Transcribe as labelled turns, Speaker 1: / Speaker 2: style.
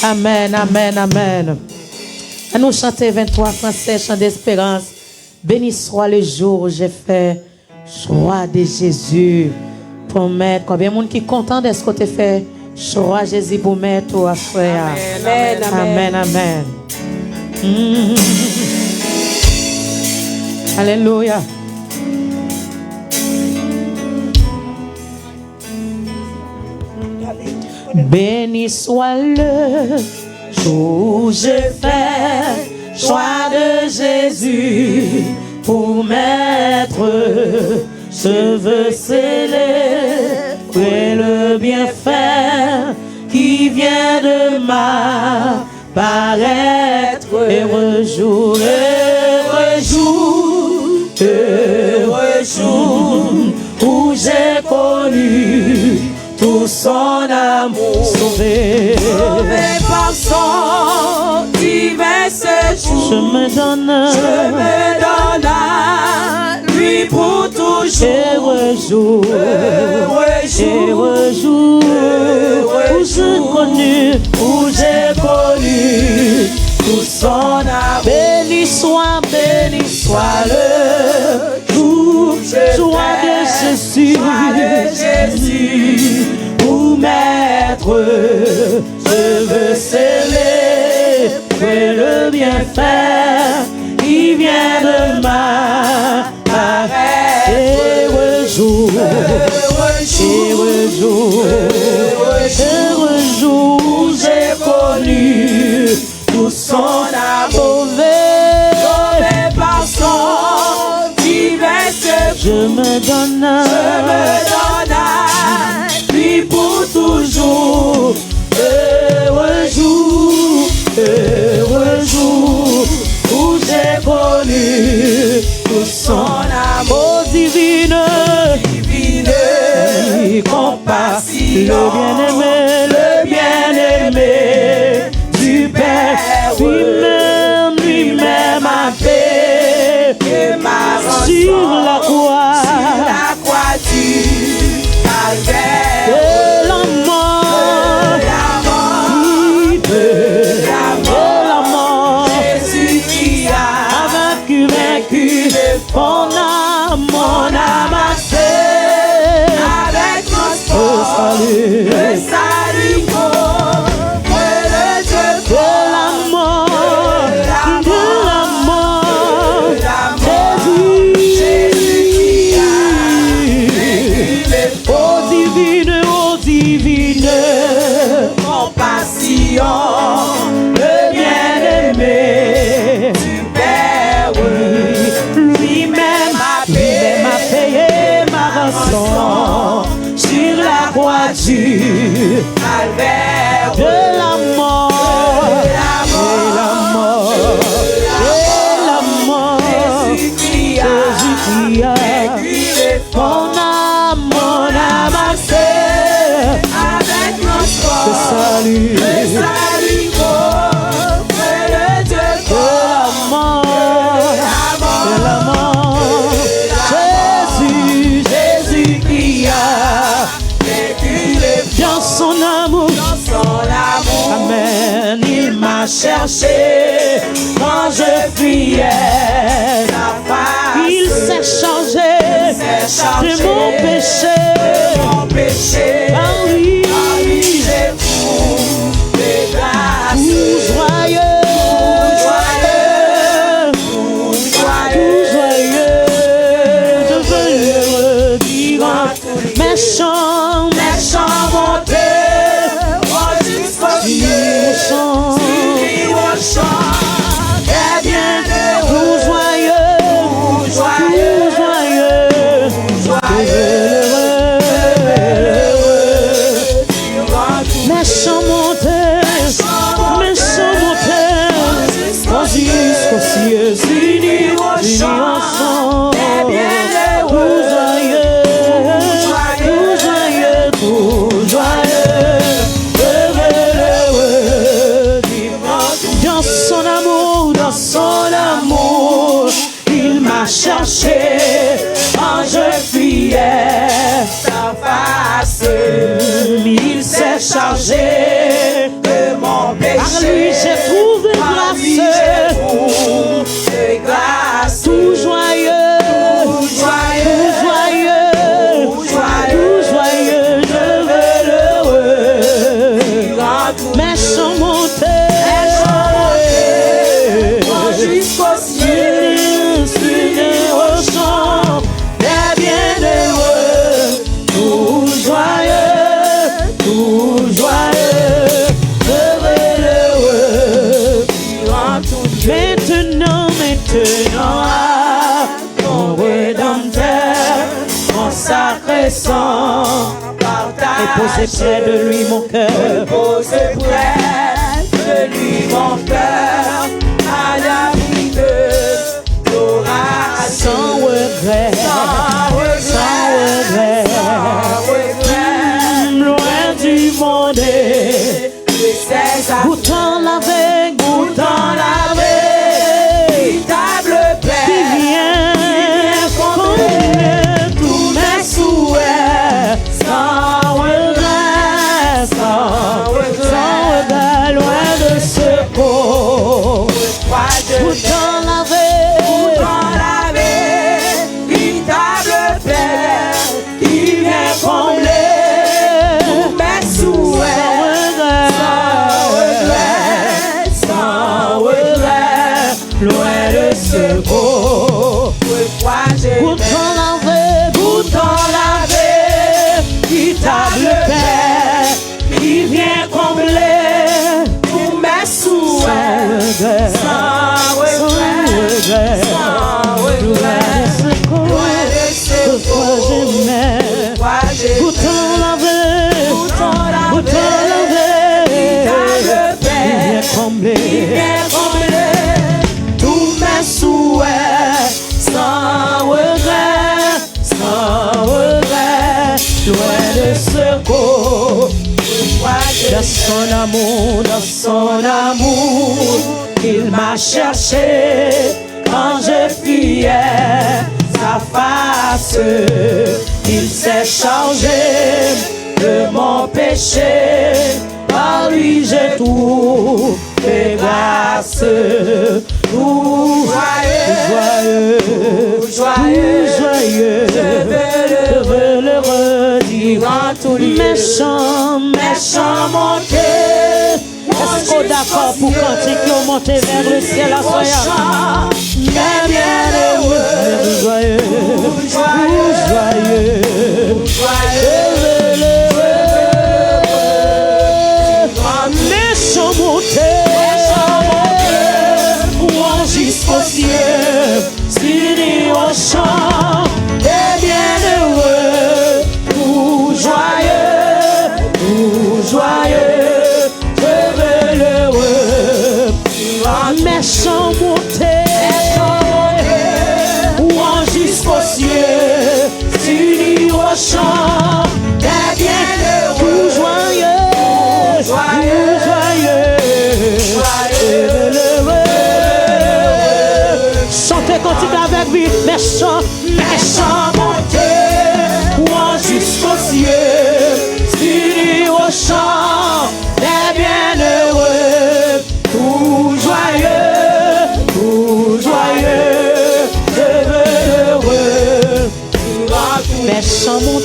Speaker 1: Amen, amen, amen. À nous chanter 23 français, chant d'espérance. Béni soit le jour où j'ai fait choix de Jésus pour mettre. Combien de monde qui est content de ce que tu fait choix de Jésus pour mettre au frère.
Speaker 2: Amen,
Speaker 1: amen, amen. Alléluia. Béni soit le jour où j'ai fait choix de Jésus pour mettre cheveux célébrer le bienfait qui vient de m'apparaître. Heureux jour, heureux jour, heureux jour où j'ai connu tout son amour, sauvé
Speaker 2: par son divin séjour.
Speaker 1: Je me donne
Speaker 2: à lui pour toujours.
Speaker 1: Heureux jour, heureux jour où j'ai connu tout son amour. Béni soit le joie de Jésus, pour mettre je veux célébrer le bienfait qui vient de m'apparaître. Heureux jour, heureux jour où j'ai connu tout son amour. Sauvé par son divin séjour. Je me donne à lui pour toujours. Heureux jour où j'ai connu tout son amour. Divine compassion, le bien-aimé du Père, lui-même a fait sur la croix du Calvaire. De la mort, Jésus qui a vaincu mon âme a fait avec mon salut, le salut pour le Dieu de la mort, Jésus qui a oh divine compassion, le bien-aimé du Père, lui-même a payé ma rançon sur la croix du Calvaire. De la mort, Jésus qui a mon âme a fait avec mon salut, le salut pour le Dieu de la mort, Jésus qui a vécu dans son amour, amen. Il m'a cherché quand je fuyais sa face. Il s'est chargé de mon péché. Par lui, j'ai trouvé grâce. Tout joyeux, devenu heureux, vivant. Mes chants monteurs, très bien tout joyeux, heureux. Mes chants monteurs, mes chants montés
Speaker 2: jusqu'au ciel,
Speaker 1: s'unir au chant des bienheureux, tout joyeux, heureux, maintenant, à ton Rédempteur, consacré sang, et posé près de lui mon cœur,
Speaker 2: posé près de lui mon cœur, à l'abri de l'orage,
Speaker 1: sans regret, loin du monde, goûtant la veille,
Speaker 2: véritable paix,
Speaker 1: qui vient combler tous mes souhaits, sans regret, loin de ce corps, goûtant la veille,
Speaker 2: véritable paix, qui vient combler tous mes souhaits.
Speaker 1: Loin de ce beau, goûtant la véritable paix, qui vient combler
Speaker 2: tous mes souhaits, sans regret,
Speaker 1: loin de ce beau, goûtant la véritable paix, qui vient combler tous mes souhaits, sans regret, loin de ce corps. Dans son amour, il m'a cherché quand je fuyais sa face. Il s'est chargé de mon péché, par lui j'ai tout fait grâce. Tout joyeux, je veux le redire en tout lieu. Mes chants montés. Est-ce qu'on est d'accord pour cantiques qui monter vers le ciel à soya? Mais bienheureux, joyeux, mes chants montés jusqu'au ciel, s'unir au chant des bienheureux, tout joyeux, heureux, mes chants montés, jusqu'au ciel, s'unir au chant des bienheureux, tout joyeux, chantez cantique avec lui, mes chants montés, jusqu'au ciel, s'unir au chant des bienheureux, tout joyeux, heureux, mes chants montés.